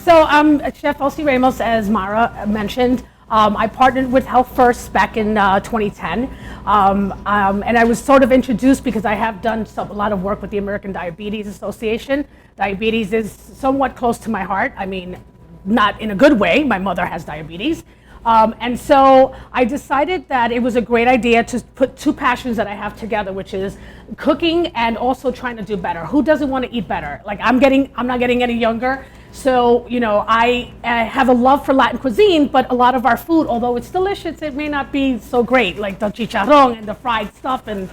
So Chef Elsie Ramos, as Mara mentioned. I partnered with HealthFirst back in 2010, and I was sort of introduced because I have done a lot of work with the American Diabetes Association. Diabetes is somewhat close to my heart. I mean, not in a good way. My mother has diabetes. And so I decided that it was a great idea to put two passions that I have together, which is cooking and also trying to do better. Who doesn't want to eat better? Like I'm not getting any younger. So, I have a love for Latin cuisine, but a lot of our food, although it's delicious, it may not be so great, like the chicharrón and the fried stuff and,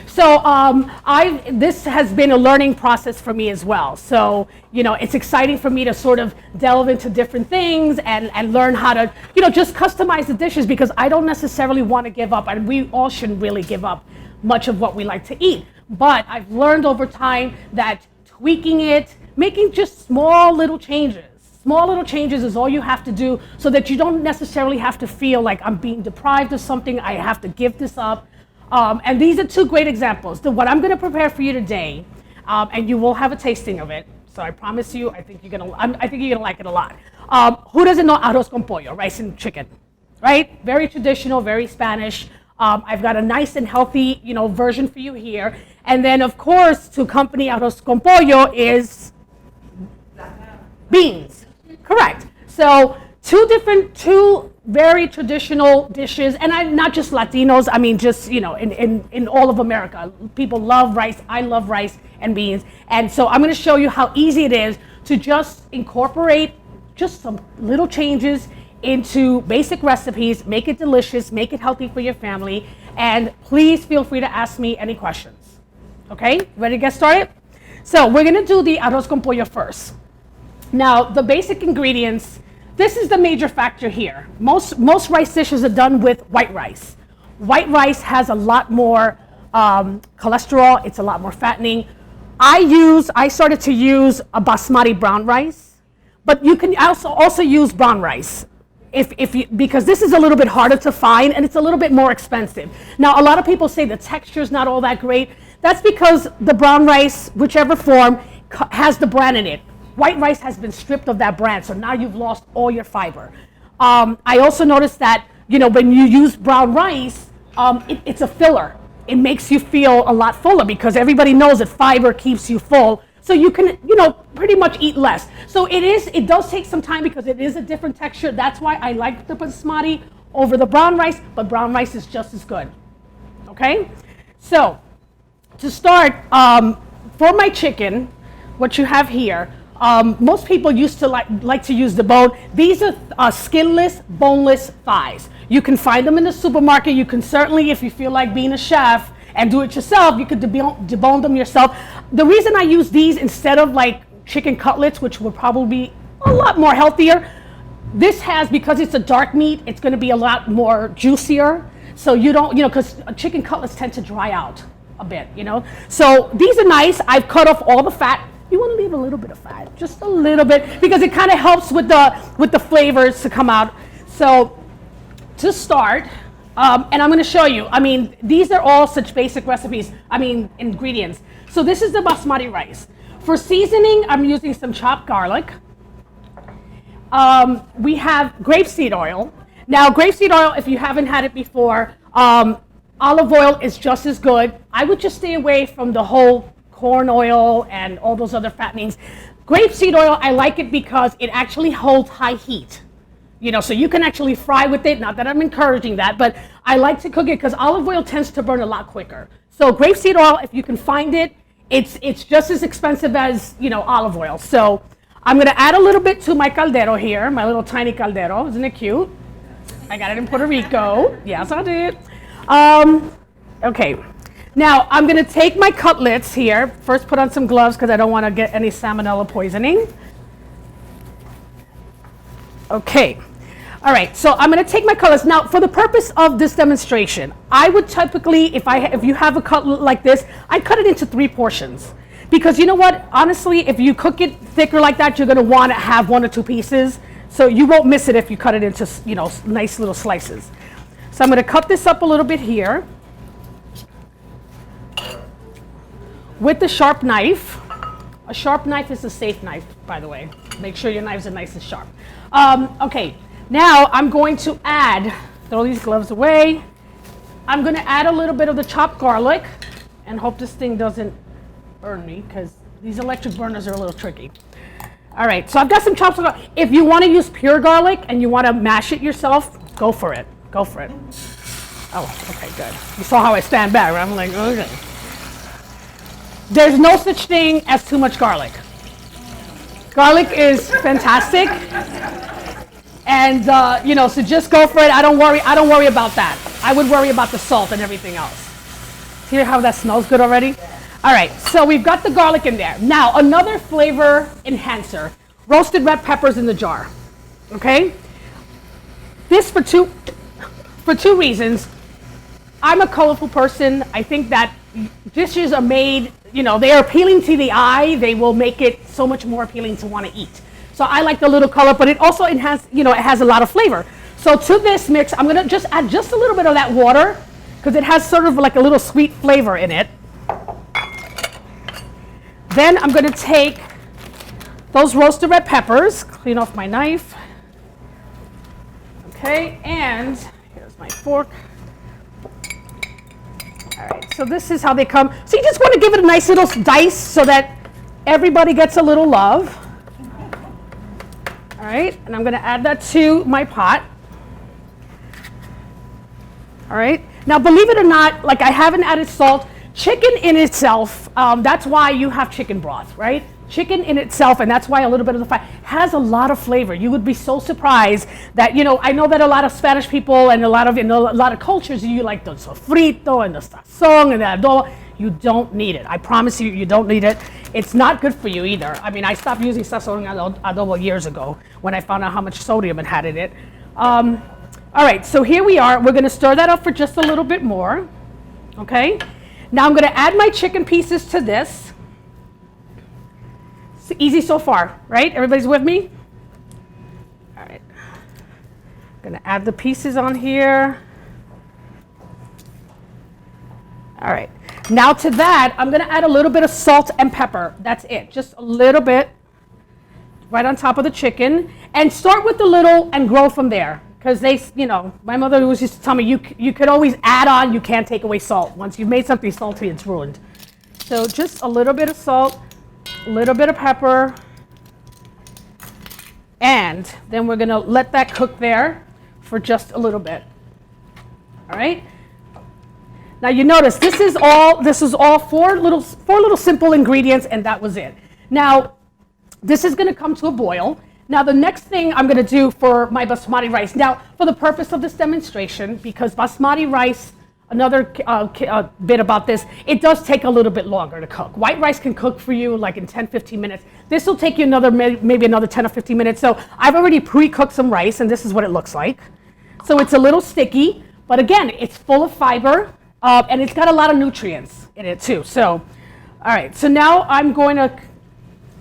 So this has been a learning process for me as well. So, it's exciting for me to sort of delve into different things and learn how to, just customize the dishes because I don't necessarily want to give up, and we all shouldn't really give up much of what we like to eat. But I've learned over time that tweaking it, making just small little changes. Small little changes is all you have to do so that you don't necessarily have to feel like I'm being deprived of something, I have to give this up. And these are two great examples. What I'm gonna prepare for you today, and you will have a tasting of it. So I promise you, I think you're gonna like it a lot. Who doesn't know arroz con pollo, rice and chicken, right? Very traditional, very Spanish. I've got a nice and healthy, version for you here. And then of course, to accompany arroz con pollo is beans, correct. So two very traditional dishes, and not just Latinos, I mean just, in all of America. People love rice, I love rice and beans. And so I'm gonna show you how easy it is to just incorporate just some little changes into basic recipes, make it delicious, make it healthy for your family, and please feel free to ask me any questions. Okay, ready to get started? So we're gonna do the arroz con pollo first. Now, the basic ingredients, this is the major factor here. Most rice dishes are done with white rice. White rice has a lot more cholesterol, it's a lot more fattening. I started to use a basmati brown rice, but you can also use brown rice because this is a little bit harder to find and it's a little bit more expensive. Now, a lot of people say the texture is not all that great. That's because the brown rice, whichever form, has the bran in it. White rice has been stripped of that bran, so now you've lost all your fiber. I also noticed that, when you use brown rice, it's a filler. It makes you feel a lot fuller because everybody knows that fiber keeps you full, so you can, pretty much eat less. So it does take some time because it is a different texture. That's why I like the basmati over the brown rice, but brown rice is just as good, okay? So, to start, for my chicken, what you have here, most people used to like to use the bone. These are skinless, boneless thighs. You can find them in the supermarket. You can certainly, if you feel like being a chef and do it yourself, you could debone them yourself. The reason I use these instead of like chicken cutlets, which would probably be a lot more healthier, because it's a dark meat, it's gonna be a lot more juicier. So you don't, because chicken cutlets tend to dry out a bit, So these are nice. I've cut off all the fat. You want to leave a little bit of fat, just a little bit, because it kind of helps with the flavors to come out. So to start, and I'm going to show you, these are all such basic recipes, ingredients. So this is the basmati rice. For seasoning, I'm using some chopped garlic. We have grapeseed oil. Now, grapeseed oil, if you haven't had it before, olive oil is just as good. I would just stay away from the whole corn oil and all those other fattenings. Grapeseed oil, I like it because it actually holds high heat. So you can actually fry with it. Not that I'm encouraging that, but I like to cook it because olive oil tends to burn a lot quicker. So grapeseed oil, if you can find it, it's just as expensive as, olive oil. So I'm gonna add a little bit to my caldero here, my little tiny caldero. Isn't it cute? I got it in Puerto Rico. Yes, I did. Okay. Now, I'm going to take my cutlets here. First, put on some gloves because I don't want to get any salmonella poisoning. Okay. All right, so I'm going to take my cutlets. Now, for the purpose of this demonstration, I would typically, if you have a cutlet like this, I'd cut it into 3 portions. Because you know what? Honestly, if you cook it thicker like that, you're going to want to have 1 or 2 pieces. So you won't miss it if you cut it into, nice little slices. So I'm going to cut this up a little bit here with the sharp knife. A sharp knife is a safe knife, by the way. Make sure your knives are nice and sharp. Okay, now I'm going to add, throw these gloves away. I'm going to add a little bit of the chopped garlic and hope this thing doesn't burn me because these electric burners are a little tricky. All right, so I've got some chopped garlic. If you want to use pure garlic and you want to mash it yourself, go for it. Go for it. Oh, okay, good. You saw how I stand back, right? I'm like, okay. There's no such thing as too much garlic. Garlic is fantastic. And, so just go for it. I don't worry about that. I would worry about the salt and everything else. Hear how that smells good already? All right, so we've got the garlic in there. Now, another flavor enhancer, roasted red peppers in the jar, okay? This for two reasons. I'm a colorful person. I think that dishes are made, they are appealing to the eye. They will make it so much more appealing to want to eat. So I like the little color, but it also it has a lot of flavor. So to this mix, I'm gonna just add just a little bit of that water because it has sort of like a little sweet flavor in it. Then I'm gonna take those roasted red peppers, clean off my knife. Okay, and here's my fork. All right, so this is how they come. So you just want to give it a nice little dice so that everybody gets a little love. All right, and I'm going to add that to my pot. All right, now believe it or not, like I haven't added salt. Chicken in itself, that's why you have chicken broth, right? Chicken in itself, and that's why a little bit of the fat has a lot of flavor. You would be so surprised that, I know that a lot of Spanish people and a lot of cultures, you like the sofrito and the sazon and the adobo. You don't need it. I promise you, you don't need it. It's not good for you either. I mean, I stopped using sazon and adobo years ago when I found out how much sodium it had in it. All right, so here we are. We're gonna stir that up for just a little bit more, okay? Now I'm gonna add my chicken pieces to this. It's easy so far, right? Everybody's with me? All right. I'm gonna add the pieces on here. All right. Now to that, I'm gonna add a little bit of salt and pepper. That's it, just a little bit right on top of the chicken. And start with the little and grow from there. Because my mother always used to tell me, you could always add on, you can't take away salt. Once you've made something salty, it's ruined. So just a little bit of salt, a little bit of pepper, and then we're gonna let that cook there for just a little bit. All right. Now you notice this is all four little simple ingredients, and that was it. Now this is gonna come to a boil. Now the next thing I'm gonna do for my basmati rice. Now for the purpose of this demonstration, because basmati rice, another bit about this, it does take a little bit longer to cook. White rice can cook for you like in 10, 15 minutes. This will take you maybe another 10 or 15 minutes. So I've already pre-cooked some rice, and this is what it looks like. So it's a little sticky, but again, it's full of fiber, and it's got a lot of nutrients in it too. So, all right, so now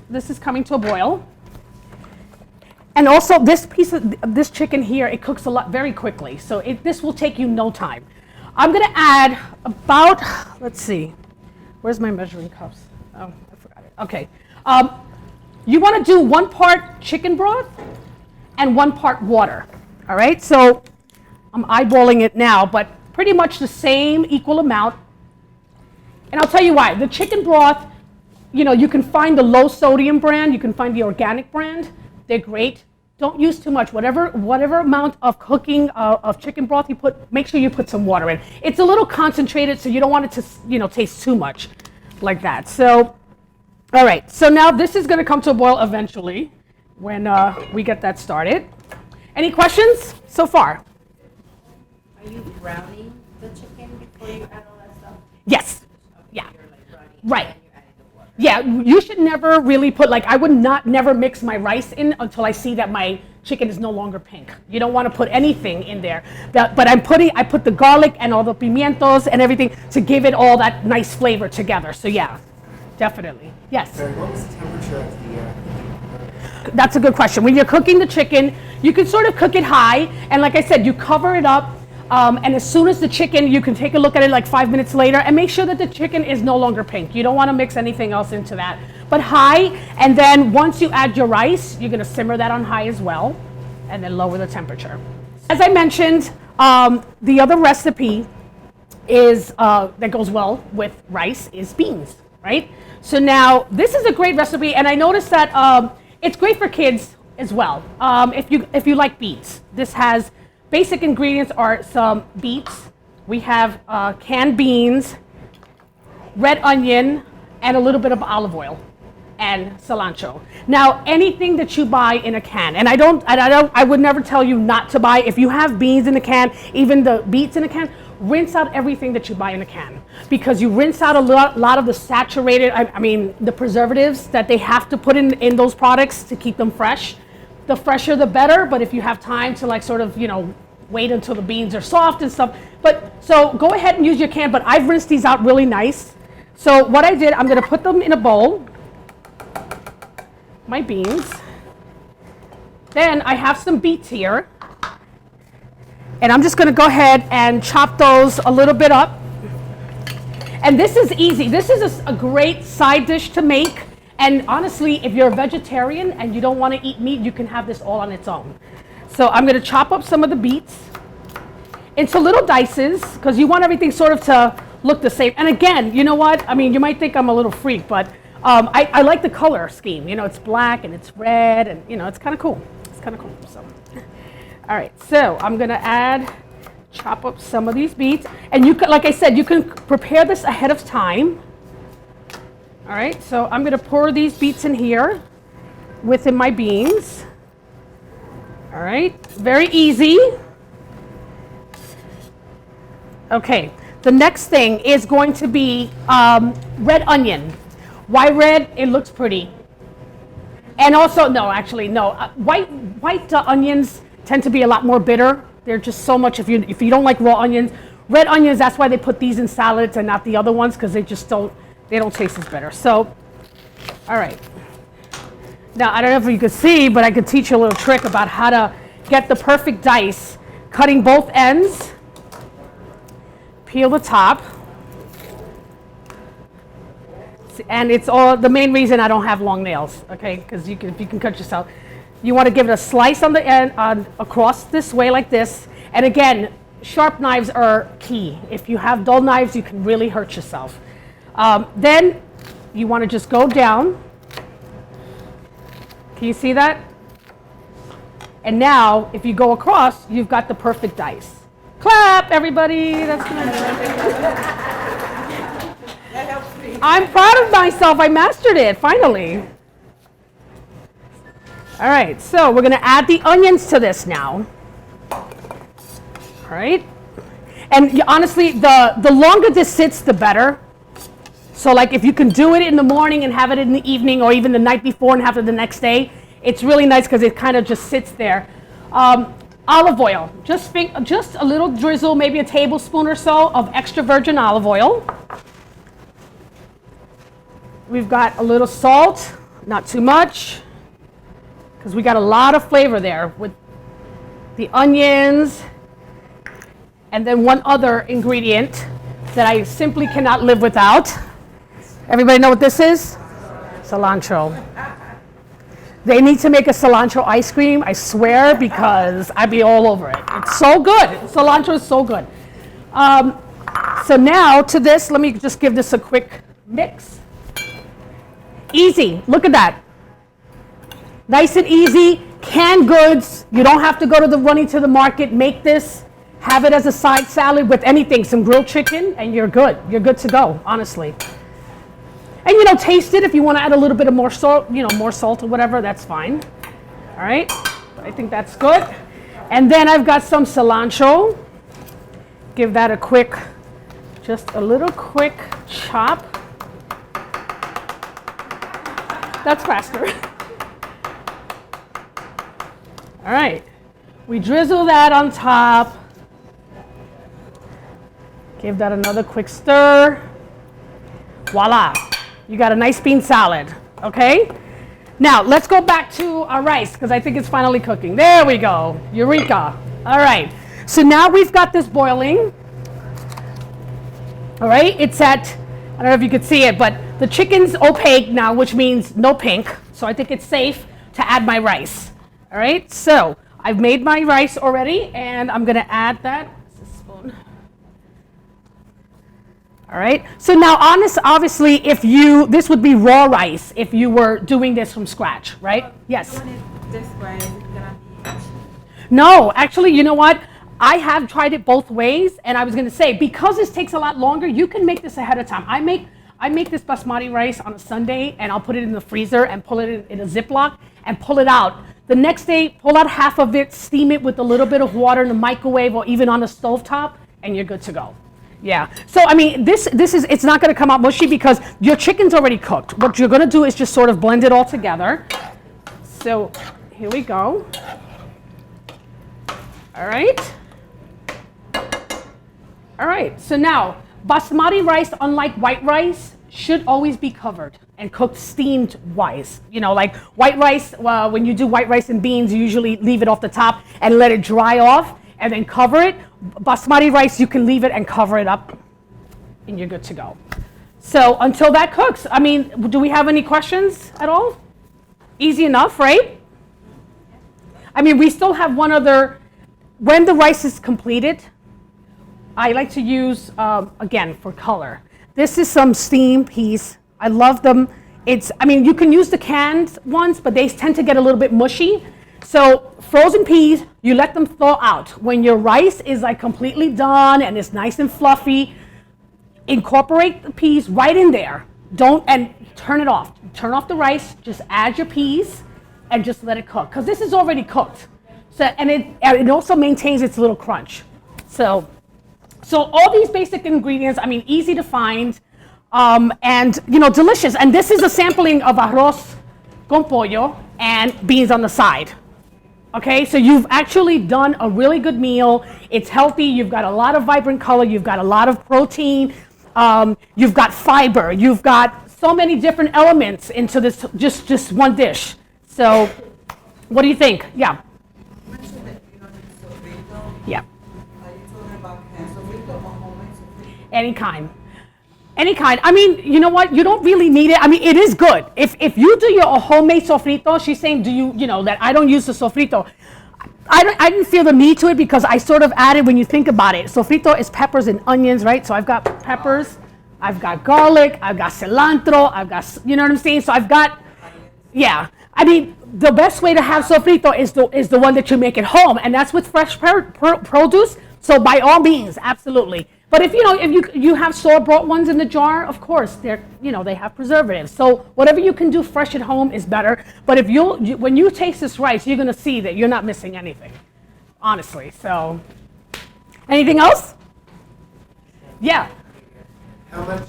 this is coming to a boil. And also this chicken here, it cooks very quickly. So this will take you no time. I'm gonna add about, let's see, where's my measuring cups? Oh, I forgot it. Okay. You wanna do 1 part chicken broth and 1 part water, all right? So I'm eyeballing it now, but pretty much the same equal amount. And I'll tell you why. The chicken broth, you can find the low sodium brand, you can find the organic brand. They're great. Don't use too much. Whatever amount of cooking of chicken broth you put, make sure you put some water in. It's a little concentrated, so you don't want it to taste too much like that. So, all right. So now this is going to come to a boil eventually when we get that started. Any questions so far? Are you browning the chicken before you add all that stuff? Yes. Okay, Yeah. You're like browning, Right. And then you add the water. Yeah, you should never really put, I would never mix my rice in until I see that my chicken is no longer pink. You don't want to put anything in there. But I put the garlic and all the pimientos and everything to give it all that nice flavor together. So yeah, definitely. Yes? Sorry, what was the temperature of the That's a good question. When you're cooking the chicken, you can sort of cook it high. And like I said, you cover it up. And as soon as the chicken, you can take a look at it like 5 minutes later and make sure that the chicken is no longer pink. You don't want to mix anything else into that. but high. And then once you add your rice, you're gonna simmer that on high as well, and then lower the temperature. As I mentioned, the other recipe is that goes well with rice is beans, right? So now this is a great recipe, and I noticed that it's great for kids as well. If you like beets, this has basic ingredients are some beets. We have canned beans, red onion, and a little bit of olive oil and cilantro. Now, anything that you buy in a can, and I would never tell you not to buy. If you have beans in a can, even the beets in a can, rinse out everything that you buy in a can, because you rinse out a lot of the saturated, the preservatives that they have to put in those products to keep them fresh. The fresher, the better. But if you have time to wait until the beans are soft and stuff. So go ahead and use your can, but I've rinsed these out really nice. So what I did, I'm gonna put them in a bowl, my beans. Then I have some beets here. And I'm just gonna go ahead and chop those a little bit up. And this is easy. This is a great side dish to make. And honestly, if you're a vegetarian and you don't wanna eat meat, you can have this all on its own. So I'm gonna chop up some of the beets into little dices, because you want everything sort of to look the same. And again, you know what? You might think I'm a little freak, but I like the color scheme. It's black and it's red, and it's kind of cool. It's kind of cool. So, all right. So I'm gonna chop up some of these beets, and you can, like I said, you can prepare this ahead of time. All right. So I'm gonna pour these beets in here within my beans. All right. Very easy. Okay. The next thing is going to be red onion. Why red? It looks pretty. And also, no, white onions tend to be a lot more bitter. They're just so much, if you don't like raw onions. Red onions, that's why they put these in salads and not the other ones, because they don't taste as bitter. So, all right. Now, I don't know if you could see, but I could teach you a little trick about how to get the perfect dice. Cutting both ends. Peel the top. And it's all the main reason I don't have long nails, okay? Because if you can cut yourself, you want to give it a slice on the end, across this way like this. And again, sharp knives are key. If you have dull knives, you can really hurt yourself. Then you want to just go down. Can you see that? And now, if you go across, you've got the perfect dice. Clap, everybody. That's gonna I'm proud of myself. I mastered it, finally. All right, so we're gonna add the onions to this now. All right. And honestly, the longer this sits, the better. So like if you can do it in the morning and have it in the evening, or even the night before and have it the next day, it's really nice because it kind of just sits there. Olive oil, just a little drizzle, maybe a tablespoon or so of extra virgin olive oil. We've got a little salt, not too much, because we got a lot of flavor there with the onions. And then one other ingredient that I simply cannot live without. Everybody know what this is? Cilantro. They need to make a cilantro ice cream, I swear, because I'd be all over it. It's so good. Cilantro is so good. So now to this, let me just give this a quick mix. Easy. Look at that. Nice and easy. Canned goods. You don't have to go running to the market. Make this. Have it as a side salad with anything, some grilled chicken, and you're good. You're good to go, honestly. And taste it if you want to add a little bit of more salt, more salt or whatever, that's fine. All right, I think that's good. And then I've got some cilantro. Give that just a little quick chop. That's faster. All right, we drizzle that on top. Give that another quick stir. Voila, you got a nice bean salad, okay? Now, let's go back to our rice, because I think it's finally cooking. There we go, eureka. All right, so now we've got this boiling. All right, it's at I don't know if you could see it, but the chicken's opaque now, which means no pink. So I think it's safe to add my rice. All right, so I've made my rice already, and I'm gonna add that. Where's the spoon? All right, so now obviously, this would be raw rice if you were doing this from scratch, right? Yes? Doing it this way, is it gonna be No, actually, you know what? I have tried it both ways, and I was gonna say, because this takes a lot longer, you can make this ahead of time. I make this basmati rice on a Sunday, and I'll put it in the freezer and pull it in a Ziploc and pull it out. The next day, pull out half of it, steam it with a little bit of water in the microwave or even on the stovetop, and you're good to go. Yeah. So I mean, it's not going to come out mushy because your chicken's already cooked. What you're going to do is just sort of blend it all together. So here we go. All right. All right. So now, basmati rice, unlike white rice, should always be covered and cooked steamed wise. You know, like white rice, when you do white rice and beans, you usually leave it off the top and let it dry off and then cover it. Basmati rice, you can leave it and cover it up and you're good to go. So until that cooks, I mean, do we have any questions at all? Easy enough, right? I mean, we still have one other, when the rice is completed, I like to use, again, for color. This is some steamed peas. I love them. You can use the canned ones, but they tend to get a little bit mushy. So frozen peas, you let them thaw out. When your rice is like completely done and it's nice and fluffy, incorporate the peas right in there. And turn it off. Turn off the rice, just add your peas and just let it cook. Because this is already cooked. And it also maintains its little crunch. So all these basic ingredients, I mean, easy to find, and delicious. And this is a sampling of arroz con pollo and beans on the side. Okay, so you've actually done a really good meal. It's healthy. You've got a lot of vibrant color. You've got a lot of protein. You've got fiber. You've got so many different elements into this just one dish. So, what do you think? Yeah. You mentioned that you don't use sofrito. Yeah. Are you talking about canned sofrito or homemade sofrito? Any kind. Any kind. I mean, you know what? You don't really need it. I mean, it is good. If you do your homemade sofrito, she's saying, that I don't use the sofrito. I didn't feel the need to it because I sort of added, when you think about it, sofrito is peppers and onions, right? So I've got peppers, I've got garlic, I've got cilantro, I've got, you know what I'm saying? So I've got, yeah. I mean, the best way to have sofrito is the one that you make at home, and that's with fresh produce. So by all means, absolutely. But if you have store-bought ones in the jar, of course they have preservatives. So whatever you can do fresh at home is better. But when you taste this rice, you're gonna see that you're not missing anything, honestly. So, anything else? Yeah. How much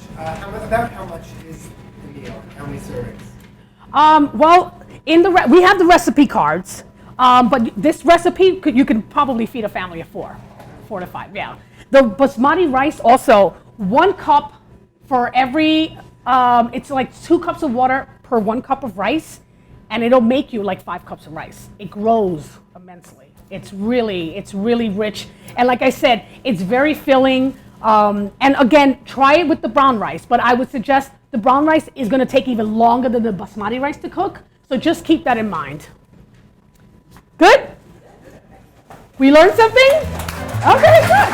is the meal? How many servings? Well, we have the recipe cards, but this recipe you can probably feed a family of 4 to 5. Yeah. The basmati rice also, 1 cup for every, it's like 2 cups of water per 1 cup of rice, and it'll make you like 5 cups of rice. It grows immensely. It's really rich. And like I said, it's very filling. And again, try it with the brown rice, but I would suggest the brown rice is gonna take even longer than the basmati rice to cook. So just keep that in mind. Good? We learned something? Okay, good.